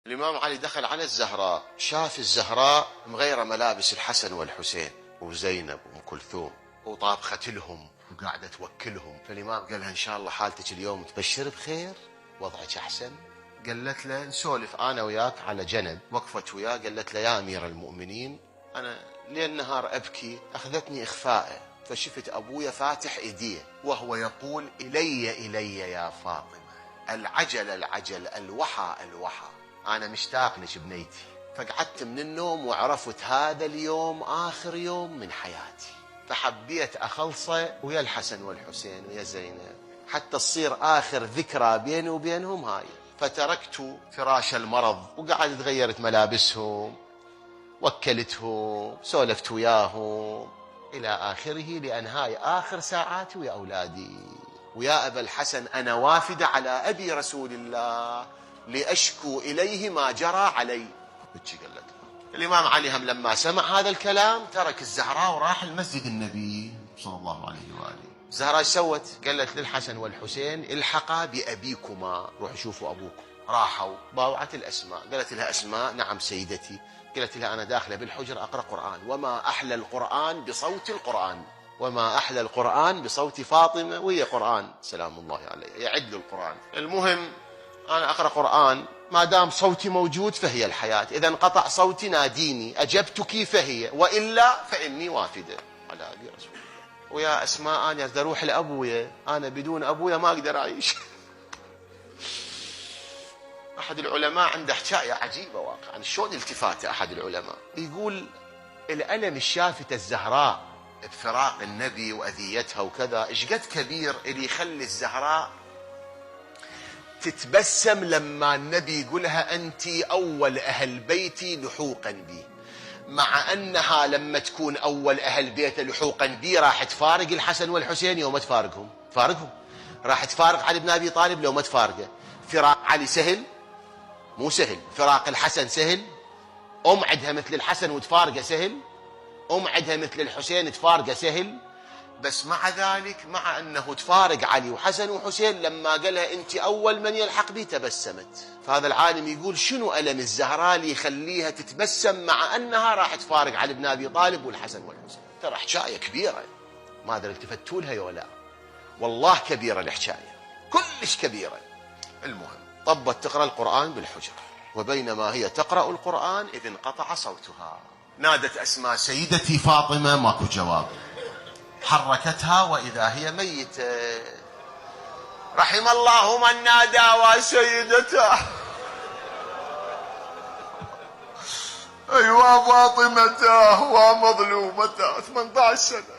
الإمام علي دخل على الزهراء، شاف الزهراء مغيرة ملابس الحسن والحسين وزينب وأم كلثوم وطابخة لهم وقاعدة توكلهم. فالإمام قال لها إن شاء الله حالتك اليوم تبشر بخير، وضعك أحسن. قالت له نسولف أنا وياك على جنب. وقفت وياه قالت له يا أمير المؤمنين، أنا ليل نهار أبكي، أخذتني إخفاء، فشفت أبويا فاتح إيديه وهو يقول إلي إلي يا فاطمة، العجل العجل، الوحى الوحى، أنا مشتاق لك بنيتي. فقعدت من النوم وعرفت هذا اليوم آخر يوم من حياتي، فحبيت أخلصه ويا الحسن والحسين ويا زينب حتى تصير آخر ذكرى بيني وبينهم هاي. فتركت فراش المرض وقعدت غيرت ملابسهم، وكلتهم، سولفت وياهم إلى آخره، لأن هاي آخر ساعاتي ويا أولادي. ويا أبا الحسن أنا وافدة على أبي رسول الله لأشكو إليه ما جرى علي. قالت الإمام علي هم لما سمع هذا الكلام ترك الزهراء وراح المسجد النبي صلى الله عليه وآله. الزهراء ايش سوت؟ قالت للحسن والحسين الحقا بأبيكما، روحوا شوفوا أبوكم. راحوا، باوعت الأسماء، قالت لها أسماء نعم سيدتي. قالت لها أنا داخلة بالحجر أقرأ قرآن، وما أحلى القرآن بصوت القرآن، وما أحلى القرآن بصوت فاطمة، وهي قرآن سلام الله عليها يعد القرآن. المهم أنا أقرأ قرآن، ما دام صوتي موجود فهي الحياة، إذا انقطع صوتي ناديني أجبتك فهي، وإلا فإني وافدة على أبي رسول الله. ويا أسماء أنا أقدر أروح لأبويا، أنا بدون أبويا ما أقدر أعيش. أحد العلماء عنده حكاية عجيبة واقعا، شلون التفاته أحد العلماء يقول الألم الشافته الزهراء بفراق النبي وأذيتها وكذا إيش قد كبير اللي يخلي الزهراء تتبسم لما النبي يقولها أنت أول أهل بيتي لحوقا بي، مع أنها لما تكون أول أهل بيته لحوقا بي راح تفارق الحسن والحسين يوم تفارقهم، راح تفارق علي بن أبي طالب لو ما تفارقه. فراق علي سهل؟ مو سهل. فراق الحسن سهل؟ عدها مثل الحسن وتفارقه سهل؟ عدها مثل الحسين تفارقه سهل؟ بس مع ذلك مع أنه تفارق علي وحسن وحسين لما قالها أنت أول من يلحق بي تبسمت. فهذا العالم يقول شنو ألم الزهراء اللي يخليها تتبسم مع أنها راح تفارق علي بن أبي طالب والحسن والحسين؟ ترى حكاية كبيرة، ما أدري التفتوا لها ولا، والله كبيرة الحكاية، كلش كبيرة. المهم طبت تقرأ القرآن بالحجرة، وبينما هي تقرأ القرآن إذ انقطع صوتها. نادت أسماء سيدتي فاطمة، ماكو جواب. حركتها وإذا هي ميتة. رحم الله من نادى وسيدته. أيوة فاطمته ومظلومته 18 سنة.